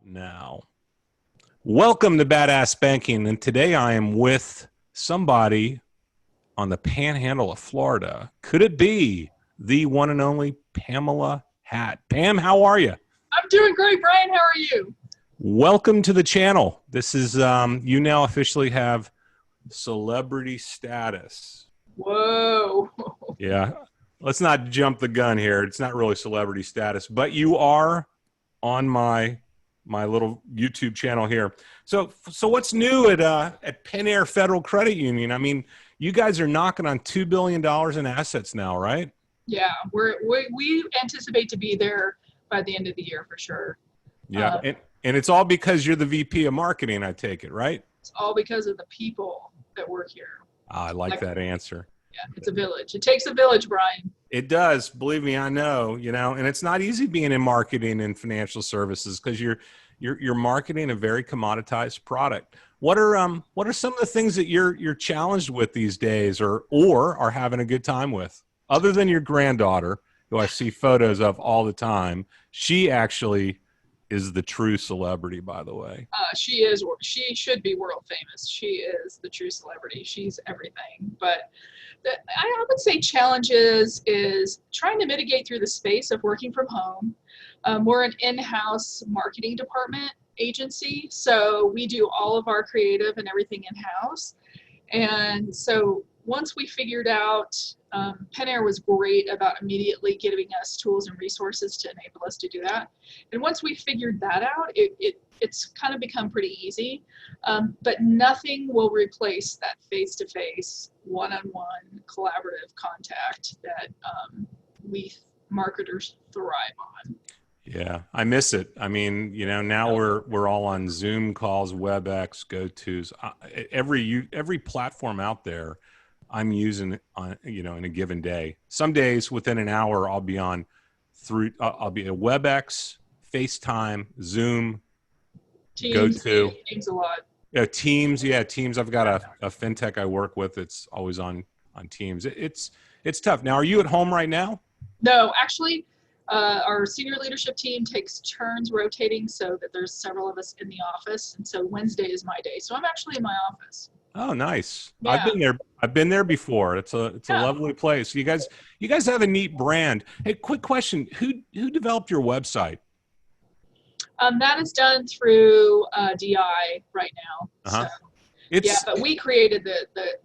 Now, welcome to Badass Banking, and today I am with somebody on the panhandle of Florida. Could it be the one and only Pamela Hatt? Pam, how are you? I'm doing great, Brian. How are you? Welcome to the channel. This is, you now officially have celebrity status. Whoa. Yeah, let's not jump the gun here. It's not really celebrity status, but you are on my little YouTube channel here. So what's new at Penn Air Federal Credit Union? I mean, you guys are knocking on $2 billion in assets now, right? Yeah, we anticipate to be there by the end of the year for sure. Yeah, and it's all because you're the VP of marketing, I take it, right? It's all because of the people that work here. I like that answer. Yeah, it's a village. It takes a village, Brian. It does. Believe me, I know, and it's not easy being in marketing and financial services because you're marketing a very commoditized product. What are some of the things that you're challenged with these days or are having a good time with? Other than your granddaughter, who I see photos of all the time. She actually is the true celebrity, by the way. She is. She should be world famous. She is the true celebrity. She's everything. But I would say challenges is trying to mitigate through the space of working from home. We're an in-house marketing department agency, so we do all of our creative and everything in-house. And so once we figured out, Penn Air was great about immediately giving us tools and resources to enable us to do that. And once we figured that out, it's kind of become pretty easy. But nothing will replace that face-to-face, one-on-one collaborative contact that we marketers thrive on. Yeah, I miss it. I mean, now we're all on Zoom calls, WebEx, GoTos, every platform out there I'm using on, in a given day. Some days within an hour, I'll be at WebEx, FaceTime, Zoom, Teams, GoTo. Teams a lot. Yeah, Teams. Yeah, Teams. I've got a fintech I work with. It's always on Teams. It's tough. Now, are you at home right now? No, actually, our senior leadership team takes turns rotating so that there's several of us in the office. And so Wednesday is my day. So I'm actually in my office. Oh, nice. Yeah. I've been there before. It's a lovely place. You guys have a neat brand. Hey, quick question. Who developed your website? That is done through DI right now. Uh-huh. So, but we created the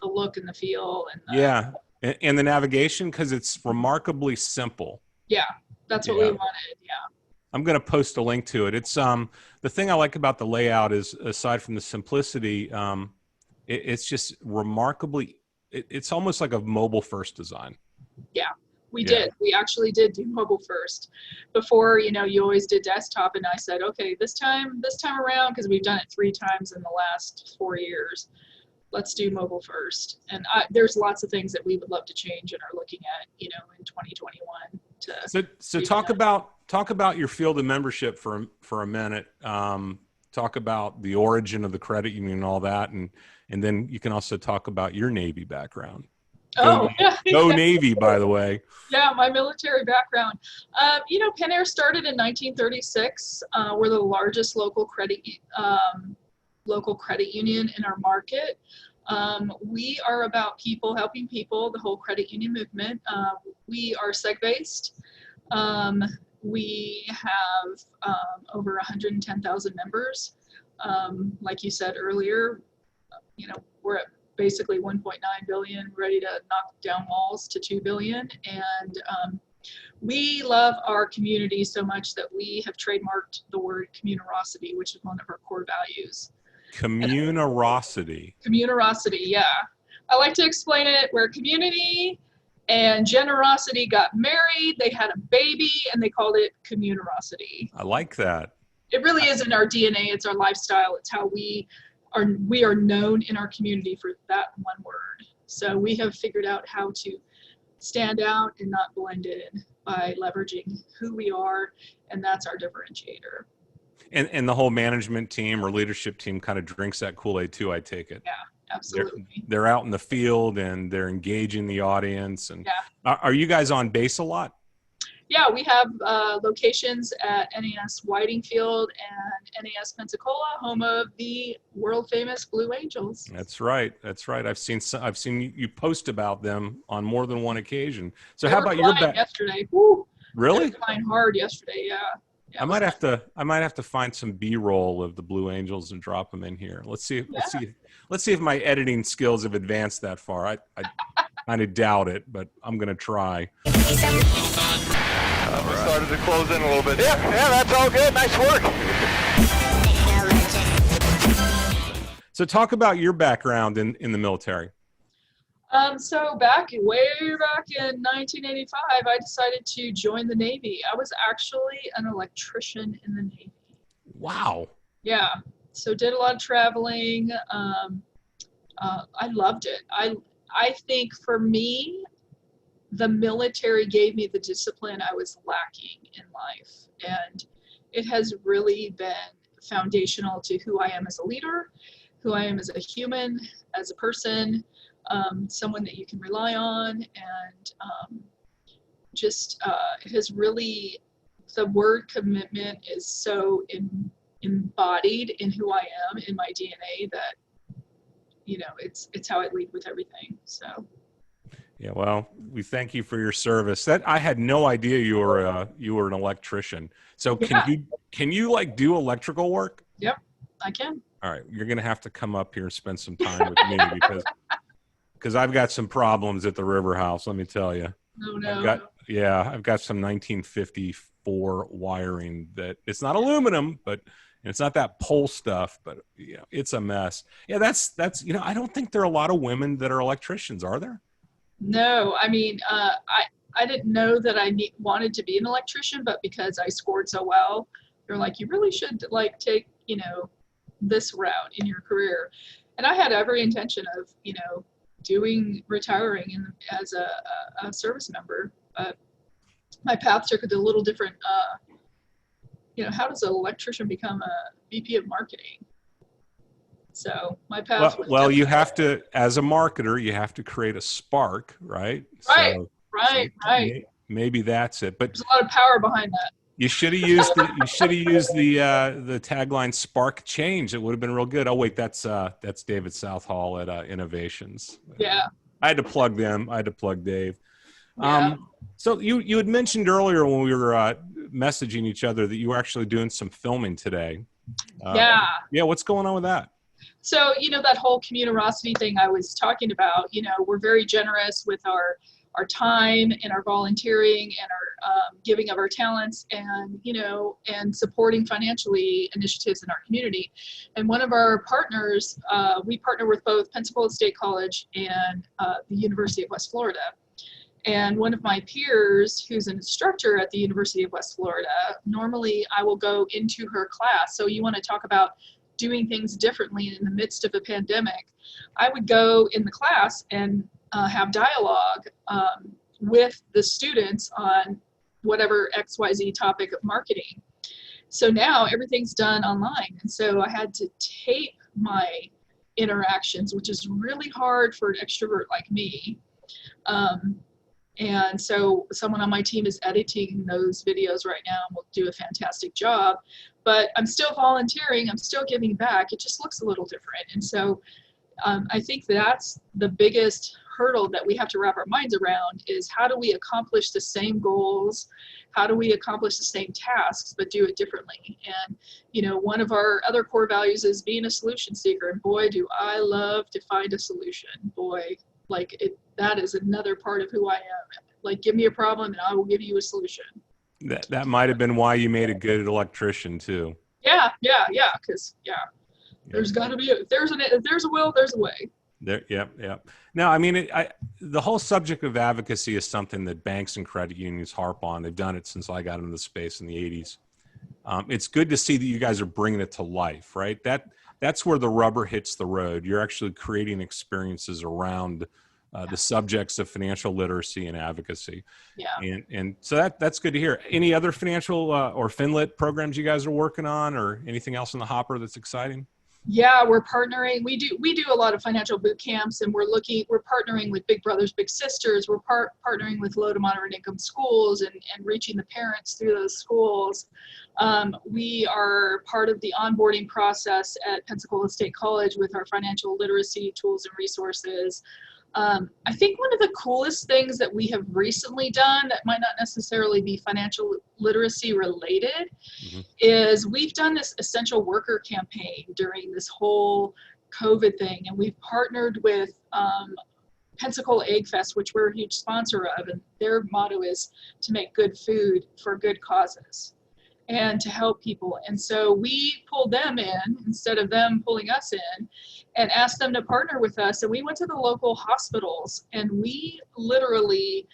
look and the feel and the navigation, because it's remarkably simple. Yeah, that's what we wanted. Yeah. I'm going to post a link to it. It's the thing I like about the layout is, aside from the simplicity, it's just remarkably. It's almost like a mobile first design. Yeah, we did. We actually did do mobile first. Before, you always did desktop, and I said, okay, this time around, because we've done it 3 times in the last 4 years, let's do mobile first. And there's lots of things that we would love to change and are looking at, in 2021. So talk about your field of membership for a minute. Talk about the origin of the credit union and all that, and then you can also talk about your Navy background. Go Navy, by the way. Yeah, my military background. Penn Air started in 1936. We're the largest local credit union in our market. We are about people helping people, the whole credit union movement. We are seg-based. We have over 110,000 members. Like you said earlier, we're at basically 1.9 billion, ready to knock down walls to 2 billion. And we love our community so much that we have trademarked the word communerosity, which is one of our core values. Communerosity. Communerosity, yeah. I like to explain it where community and generosity got married, they had a baby, and they called it communerosity. I like that. It really is in our DNA. It's our lifestyle. It's how we are known in our community for that one word. So we have figured out how to stand out and not blend in by leveraging who we are, and that's our differentiator. And the whole management team or leadership team kind of drinks that Kool-Aid too, I take it. Yeah, absolutely. They're out in the field and they're engaging the audience. And are you guys on base a lot? Yeah, we have locations at NAS Whitingfield and NAS Pensacola, home of the world famous Blue Angels. That's right. That's right. I've seen you post about them on more than one occasion. So They how were about your flying back? yesterday. Woo! They were Really? flying hard yesterday. Yeah, yeah, it was nice. I might have to find some B-roll of the Blue Angels and drop them in here. Yeah. Let's see if my editing skills have advanced that far. I kind of doubt it, but I'm going to try. We started to close in a little bit. Yeah, that's all good. Nice work. So talk about your background in the military. So way back in 1985, I decided to join the Navy. I was actually an electrician in the Navy. Wow. Yeah. So did a lot of traveling. I loved it. I think for me, the military gave me the discipline I was lacking in life. And it has really been foundational to who I am as a leader, who I am as a human, as a person, someone that you can rely on. And it has really, the word commitment is so embodied in who I am, in my DNA, that, it's how I lead with everything. So. Yeah, well, we thank you for your service. That I had no idea you were an electrician. So can you like do electrical work? Yep, I can. All right, you're going to have to come up here and spend some time with me because I've got some problems at the River House, let me tell you. Oh, no. I've got some 1954 wiring that it's not aluminum, but it's not that pole stuff, but it's a mess. Yeah, that's I don't think there are a lot of women that are electricians, are there? No, I mean, I didn't know that I wanted to be an electrician, but because I scored so well, they're like, you really should take, this route in your career. And I had every intention of, retiring as a service member. But my path took a little different, how does an electrician become a VP of marketing? So my path was well, you have to, as a marketer, you have to create a spark, right? Right, So right. Maybe that's it. But there's a lot of power behind that. you should have used the tagline "Spark Change." It would have been real good. Oh wait, that's David Southall at Innovations. Yeah. I had to plug them. I had to plug Dave. Yeah. So you had mentioned earlier when we were messaging each other that you were actually doing some filming today. Yeah. What's going on with that? So, that whole communerosity thing I was talking about, we're very generous with our time and our volunteering and our giving of our talents and, and supporting financially initiatives in our community. And one of our partners, we partner with both Pensacola State College and the University of West Florida. And one of my peers, who's an instructor at the University of West Florida, normally I will go into her class. So you want to talk about doing things differently in the midst of a pandemic. I would go in the class and have dialogue with the students on whatever XYZ topic of marketing. So now everything's done online. And so I had to tape my interactions, which is really hard for an extrovert like me. And so someone on my team is editing those videos right now and will do a fantastic job. But I'm still volunteering. I'm still giving back. It just looks a little different. And so I think that's the biggest hurdle that we have to wrap our minds around is how do we accomplish the same goals? How do we accomplish the same tasks, but do it differently? And, one of our other core values is being a solution seeker. And boy, do I love to find a solution. Boy, that is another part of who I am. Give me a problem and I will give you a solution. That might have been why you made a good electrician too. Yeah. Because there's got to be if there's a will, there's a way. Yep. Now, I mean, the whole subject of advocacy is something that banks and credit unions harp on. They've done it since I got into the space in the 80s. It's good to see that you guys are bringing it to life, right? That's where the rubber hits the road. You're actually creating experiences around the subjects of financial literacy and advocacy. Yeah. And so that's good to hear. Any other financial or FinLit programs you guys are working on or anything else in the hopper that's exciting? Yeah, we're partnering. We do a lot of financial boot camps, and we're partnering with Big Brothers Big Sisters. We're partnering with low to moderate income schools and reaching the parents through those schools. We are part of the onboarding process at Pensacola State College with our financial literacy tools and resources. I think one of the coolest things that we have recently done that might not necessarily be financial literacy related is we've done this essential worker campaign during this whole COVID thing, and we've partnered with Pensacola Egg Fest, which we're a huge sponsor of, and their motto is to make good food for good causes and to help people. And so we pulled them in instead of them pulling us in and asked them to partner with us. And we went to the local hospitals and we literally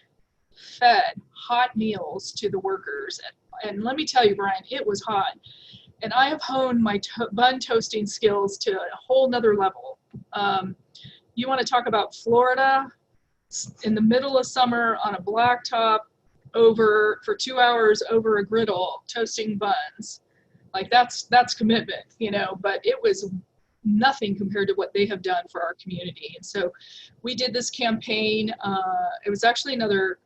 fed hot meals to the workers. And let me tell you, Brian, it was hot. And I have honed my bun toasting skills to a whole nother level. You want to talk about Florida in the middle of summer on a blacktop for 2 hours over a griddle toasting buns. Like that's commitment, but it was nothing compared to what they have done for our community. And so we did this campaign. It was actually another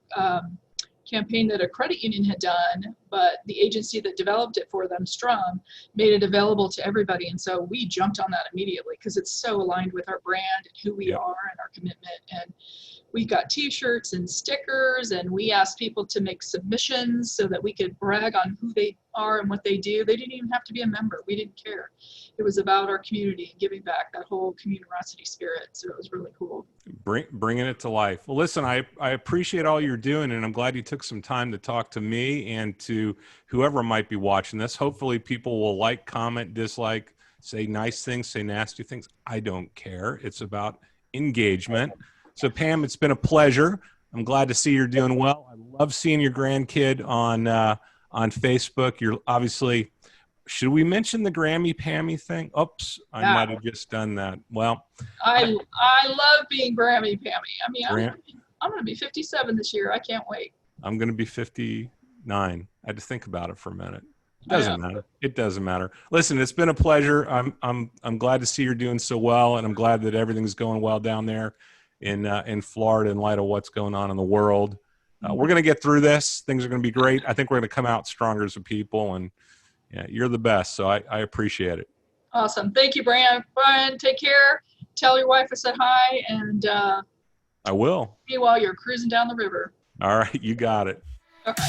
campaign that a credit union had done, but the agency that developed it for them, Strum, made it available to everybody. And so we jumped on that immediately because it's so aligned with our brand and who we are and our commitment. And we got t-shirts and stickers, and we asked people to make submissions so that we could brag on who they are and what they do. They didn't even have to be a member. We didn't care. It was about our community and giving back, that whole community spirit. So it was really cool. Bringing it to life. Well, listen, I appreciate all you're doing, and I'm glad you took some time to talk to me and to whoever might be watching this. Hopefully people will like, comment, dislike, say nice things, say nasty things. I don't care. It's about engagement. So Pam, it's been a pleasure. I'm glad to see you're doing well. I love seeing your grandkid on Facebook. You're obviously, should we mention the Grammy Pammy thing? Oops, I might have just done that. Well, I love being Grammy Pammy. I mean, I'm going to be 57 this year. I can't wait. I'm going to be 59. I had to think about it for a minute. Doesn't matter. It doesn't matter. Listen, it's been a pleasure. I'm glad to see you're doing so well, and I'm glad that everything's going well down there in Florida in light of what's going on in the world. We're going to get through this. Things are going to be great. I think we're going to come out stronger as a people, and you're the best. So I appreciate it. Awesome. Thank you, Brian. Brian, take care. Tell your wife I said hi, and I will. While you're cruising down the river. All right. You got it. Okay.